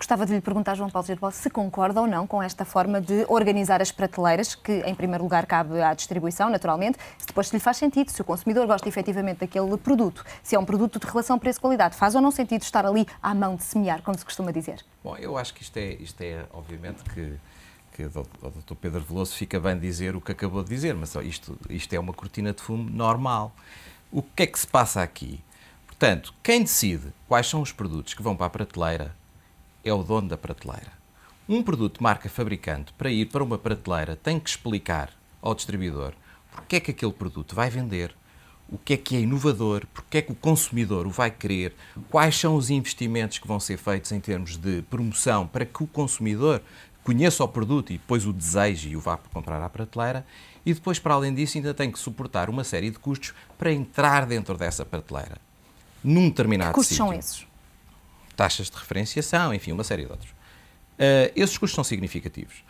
Gostava de lhe perguntar, João Paulo Gervásio, se concorda ou não com esta forma de organizar as prateleiras, que em primeiro lugar cabe à distribuição, naturalmente, se depois lhe faz sentido, se o consumidor gosta efetivamente daquele produto, se é um produto de relação preço-qualidade, faz ou não sentido estar ali à mão de semear, como se costuma dizer? Bom, eu acho que isto é obviamente que o Dr. Pedro Veloso fica bem dizer o que acabou de dizer, mas isto é uma cortina de fumo normal. O que é que se passa aqui? Portanto, quem decide quais são os produtos que vão para a prateleira é o dono da prateleira. Um produto de marca fabricante, para ir para uma prateleira, tem que explicar ao distribuidor porque é que aquele produto vai vender, o que é inovador, porque é que o consumidor o vai querer, quais são os investimentos que vão ser feitos em termos de promoção para que o consumidor conheça o produto e depois o deseje e o vá comprar à prateleira, e depois, para além disso, ainda tem que suportar uma série de custos para entrar dentro dessa prateleira. Num determinado Que custos sítio. são esses? Taxas de referenciação, enfim, uma série de outros. Esses custos são significativos.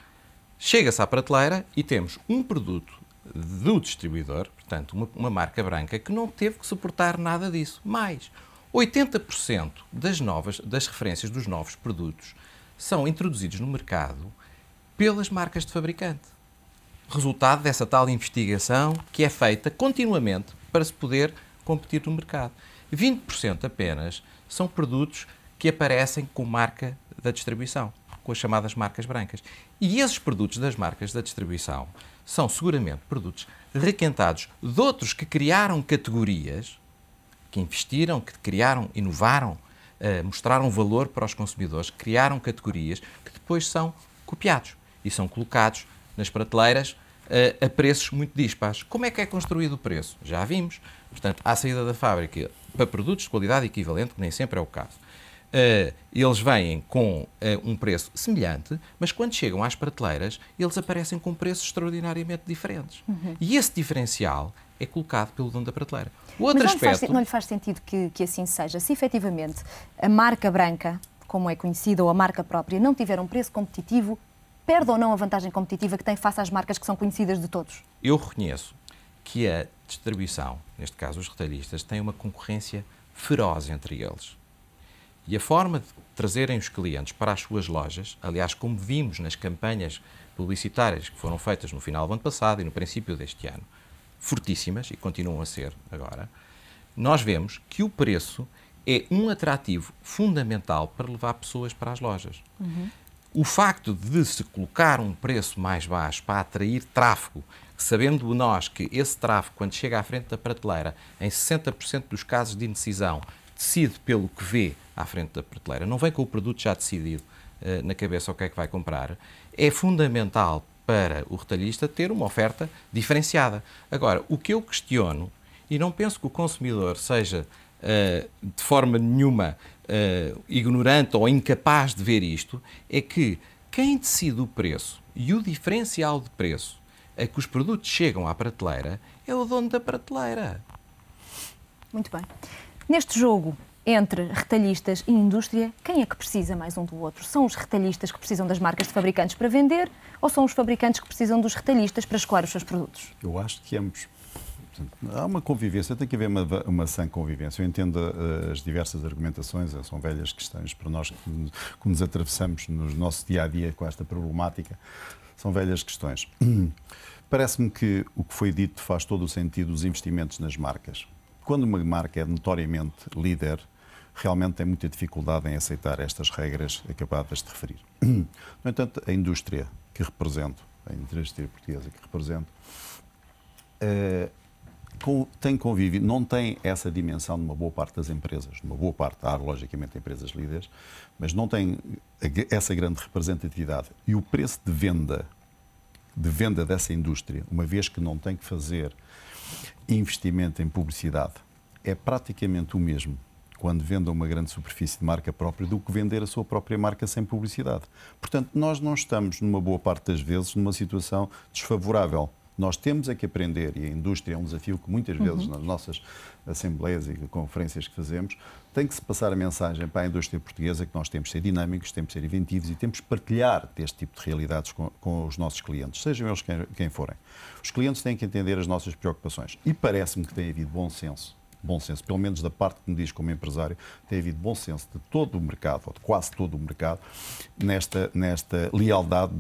Chega-se à prateleira e temos um produto do distribuidor, portanto, uma marca branca, que não teve que suportar nada disso. Mais, 80% das referências dos novos produtos são introduzidos no mercado pelas marcas de fabricante. Resultado dessa tal investigação que é feita continuamente para se poder competir no mercado. 20% apenas são produtos que aparecem com marca da distribuição, com as chamadas marcas brancas. E esses produtos das marcas da distribuição são seguramente produtos requentados de outros que criaram categorias, que investiram, que criaram, inovaram, mostraram valor para os consumidores, criaram categorias que depois são copiados e são colocados nas prateleiras a preços muito dispares. Como é que é construído o preço? Já vimos. Portanto, à saída da fábrica, para produtos de qualidade equivalente, que nem sempre é o caso, eles vêm com um preço semelhante, mas quando chegam às prateleiras, eles aparecem com preços extraordinariamente diferentes. E esse diferencial é colocado pelo dono da prateleira. O outro aspecto... Não lhe faz sentido que assim seja? Se efetivamente a marca branca, como é conhecida, ou a marca própria, não tiver um preço competitivo, perde ou não a vantagem competitiva que tem face às marcas que são conhecidas de todos? Eu reconheço que a distribuição, neste caso os retalhistas, tem uma concorrência feroz entre eles. E a forma de trazerem os clientes para as suas lojas, aliás, como vimos nas campanhas publicitárias que foram feitas no final do ano passado e no princípio deste ano, fortíssimas e continuam a ser agora, nós vemos que o preço é um atrativo fundamental para levar pessoas para as lojas. O facto de se colocar um preço mais baixo para atrair tráfego, sabendo nós que esse tráfego, quando chega à frente da prateleira, em 60% dos casos de indecisão, decide pelo que vê à frente da prateleira, não vem com o produto já decidido na cabeça o que é que vai comprar, é fundamental para o retalhista ter uma oferta diferenciada. Agora, o que eu questiono, e não penso que o consumidor seja de forma nenhuma ignorante ou incapaz de ver isto, é que quem decide o preço e o diferencial de preço a que os produtos chegam à prateleira é o dono da prateleira. Muito bem. Neste jogo entre retalhistas e indústria, quem é que precisa mais um do outro? São os retalhistas que precisam das marcas de fabricantes para vender ou são os fabricantes que precisam dos retalhistas para escoar os seus produtos? Eu acho que ambos. Há uma convivência, tem que haver uma sã convivência. Eu entendo as diversas argumentações, são velhas questões para nós que nos atravessamos no nosso dia-a-dia com esta problemática. São velhas questões. Parece-me que o que foi dito faz todo o sentido, os investimentos nas marcas. Quando uma marca é notoriamente líder, realmente tem muita dificuldade em aceitar estas regras acabadas de referir. No entanto, a indústria que represento, a indústria portuguesa que represento, tem convívio, não tem essa dimensão numa boa parte das empresas. Numa boa parte, há logicamente empresas líderes, mas não tem essa grande representatividade. E o preço de venda dessa indústria, uma vez que não tem que fazer investimento em publicidade, é praticamente o mesmo quando vende uma grande superfície de marca própria do que vender a sua própria marca sem publicidade. Portanto, nós não estamos, numa boa parte das vezes, numa situação desfavorável. Nós temos é que aprender, e a indústria é um desafio que muitas vezes nas nossas assembleias e conferências que fazemos, tem que se passar a mensagem para a indústria portuguesa que nós temos de ser dinâmicos, temos de ser inventivos e temos de partilhar deste tipo de realidades com os nossos clientes, sejam eles quem forem. Os clientes têm que entender as nossas preocupações e parece-me que tem havido bom senso bom senso, pelo menos da parte que me diz como empresário, tem havido bom senso de todo o mercado, ou de quase todo o mercado, nesta lealdade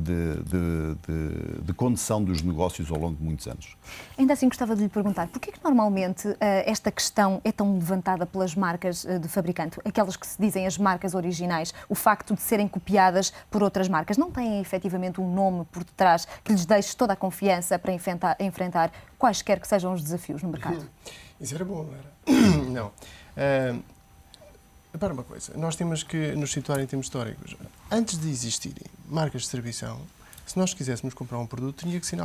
de condução dos negócios ao longo de muitos anos. Ainda assim, gostava de lhe perguntar, porquê que normalmente esta questão é tão levantada pelas marcas de fabricante, aquelas que se dizem as marcas originais, o facto de serem copiadas por outras marcas, não têm efetivamente um nome por detrás que lhes deixe toda a confiança para enfrentar quaisquer que sejam os desafios no mercado? Isso era bom, não era? Não. Para uma coisa, nós temos que nos situar em termos históricos. Antes de existirem marcas de distribuição, se nós quiséssemos comprar um produto, tinha que ser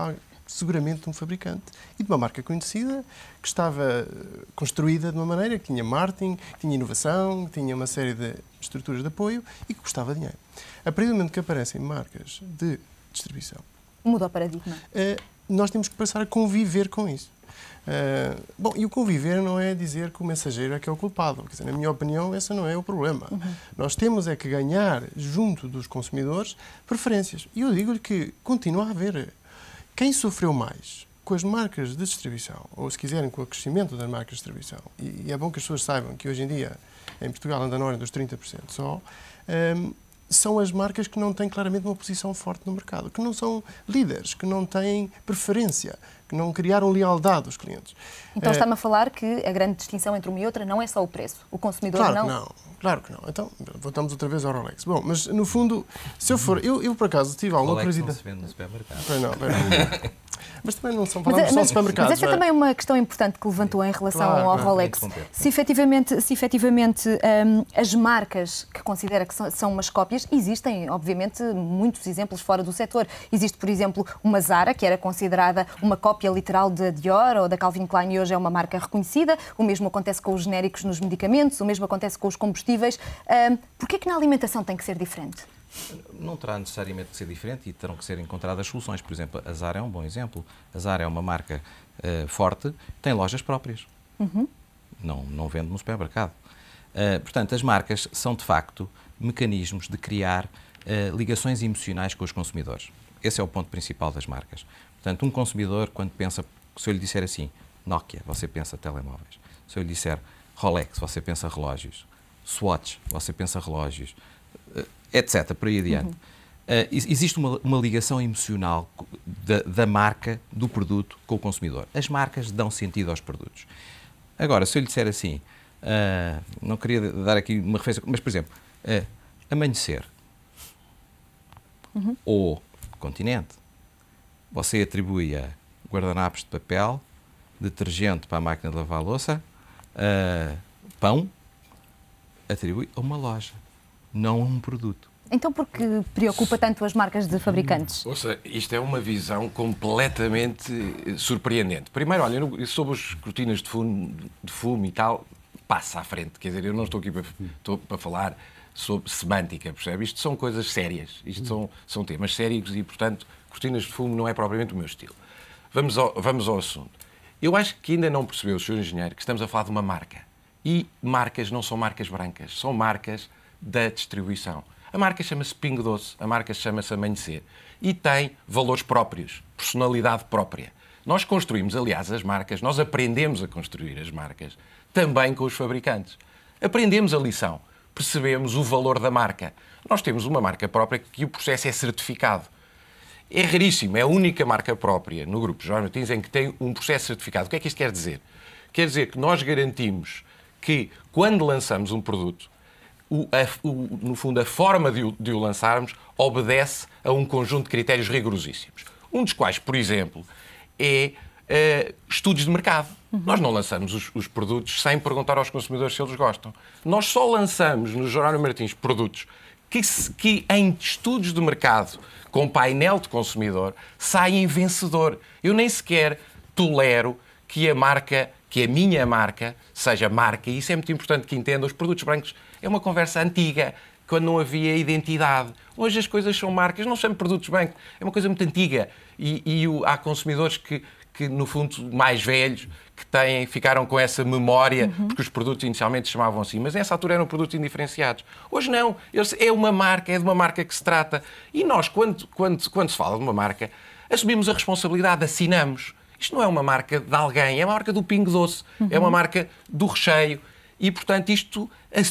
seguramente de um fabricante e de uma marca conhecida, que estava construída de uma maneira que tinha marketing, que tinha inovação, que tinha uma série de estruturas de apoio e que custava dinheiro. A partir do momento que aparecem marcas de distribuição, Muda o paradigma. Nós temos que passar a conviver com isso. Bom, e o conviver não é dizer que o mensageiro é que é o culpado. Quer dizer, na minha opinião, esse não é o problema. Nós temos é que ganhar, junto dos consumidores, preferências. E eu digo-lhe que continua a haver. Quem sofreu mais com as marcas de distribuição, ou se quiserem com o crescimento das marcas de distribuição, e é bom que as pessoas saibam que hoje em dia, em Portugal, anda na ordem dos 30% só, são as marcas que não têm claramente uma posição forte no mercado, que não são líderes, que não têm preferência, que não criaram lealdade aos clientes. Então está-me a falar que a grande distinção entre uma e outra não é só o preço. O consumidor Claro que não. Então, voltamos outra vez ao Rolex. Bom, mas no fundo, se eu for... Eu por acaso, tive alguma curiosidade... Rolex não se vende no supermercado. Não. Mas também não são palavras só de supermercados. Mas essa é também uma questão importante que levantou em relação ao Rolex. Se efetivamente as marcas que considera que são umas cópias, existem, obviamente, muitos exemplos fora do setor. Existe, por exemplo, uma Zara, que era considerada uma cópia literal da Dior ou da Calvin Klein e hoje é uma marca reconhecida. O mesmo acontece com os genéricos nos medicamentos, o mesmo acontece com os combustíveis. Porquê que na alimentação tem que ser diferente? Não terá necessariamente que ser diferente e terão que ser encontradas soluções. Por exemplo, a Zara é um bom exemplo. A Zara é uma marca forte, tem lojas próprias. Não vende no supermercado. Portanto, as marcas são, de facto, mecanismos de criar ligações emocionais com os consumidores. Esse é o ponto principal das marcas. Portanto, um consumidor, quando pensa, se eu lhe disser assim, Nokia, você pensa telemóveis. Se eu lhe disser Rolex, você pensa relógios. Swatch, você pensa relógios. Etc. Por aí adiante. Existe uma ligação emocional da marca, do produto, com o consumidor. As marcas dão sentido aos produtos. Agora, se eu lhe disser assim, não queria dar aqui uma referência, mas, por exemplo, Amanhecer ou Continente, você atribui a guardanapos de papel, detergente para a máquina de lavar a louça, pão, atribui a uma loja, não a um produto. Então, por que preocupa tanto as marcas de fabricantes? Ouça, isto é uma visão completamente surpreendente. Primeiro, olha, sobre as cortinas de fumo e tal, passa à frente. Quer dizer, eu não estou aqui para falar sobre semântica, percebe? Isto são coisas sérias. Isto são temas sérios e, portanto, cortinas de fumo não é propriamente o meu estilo. Vamos ao assunto. Eu acho que ainda não percebeu o Sr. Engenheiro que estamos a falar de uma marca. E marcas não são marcas brancas, são marcas da distribuição. A marca chama-se Pingo Doce, a marca chama-se Amanhecer e tem valores próprios, personalidade própria. Nós construímos, aliás, as marcas, nós aprendemos a construir as marcas também com os fabricantes. Aprendemos a lição, percebemos o valor da marca. Nós temos uma marca própria que o processo é certificado. É raríssimo, é a única marca própria no Grupo Jorge Martins em que tem um processo certificado. O que é que isto quer dizer? Quer dizer que nós garantimos que, quando lançamos um produto, no fundo, a forma de o lançarmos obedece a um conjunto de critérios rigorosíssimos. Um dos quais, por exemplo, é estudos de mercado. Nós não lançamos os produtos sem perguntar aos consumidores se eles gostam. Nós só lançamos no Jerónimo Martins produtos que em estudos de mercado, com painel de consumidor, saem vencedor. Eu nem sequer tolero que a minha marca seja marca, e isso é muito importante que entenda. Os produtos brancos é uma conversa antiga, quando não havia identidade. Hoje as coisas são marcas, não chamo produtos brancos, é uma coisa muito antiga. E há consumidores que, no fundo, mais velhos, que ficaram com essa memória, porque os produtos inicialmente se chamavam assim, mas nessa altura eram produtos indiferenciados. Hoje não, é uma marca, é de uma marca que se trata. E nós, quando se fala de uma marca, assumimos a responsabilidade, assinamos. Isto não é uma marca de alguém, é uma marca do Pingo Doce, é uma marca do recheio. E, portanto,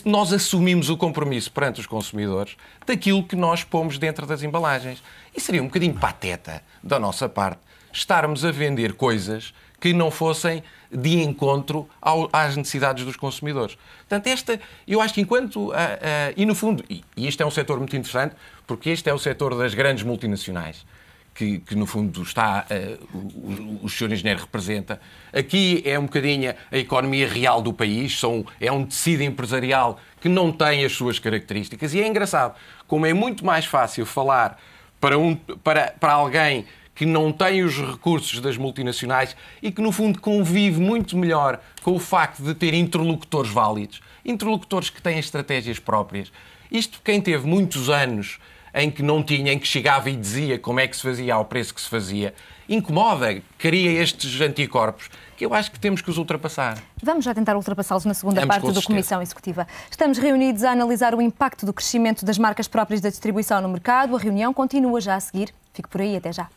nós assumimos o compromisso perante os consumidores daquilo que nós pomos dentro das embalagens. E seria um bocadinho pateta da nossa parte estarmos a vender coisas que não fossem de encontro às necessidades dos consumidores. Portanto, eu acho que e no fundo, e este é um setor muito interessante, porque este é o setor das grandes multinacionais, que no fundo o Sr. Engenheiro representa. Aqui é um bocadinho a economia real do país, é um tecido empresarial que não tem as suas características. E é engraçado, como é muito mais fácil falar para alguém que não tem os recursos das multinacionais e que, no fundo, convive muito melhor com o facto de ter interlocutores válidos, interlocutores que têm estratégias próprias. Isto, quem teve muitos anos em que não tinha, em que chegava e dizia como é que se fazia ao preço que se fazia, incomoda, cria estes anticorpos que eu acho que temos que os ultrapassar. Vamos já tentar ultrapassá-los na segunda parte da Comissão Executiva. Estamos reunidos a analisar o impacto do crescimento das marcas próprias da distribuição no mercado. A reunião continua já a seguir. Fique por aí, até já.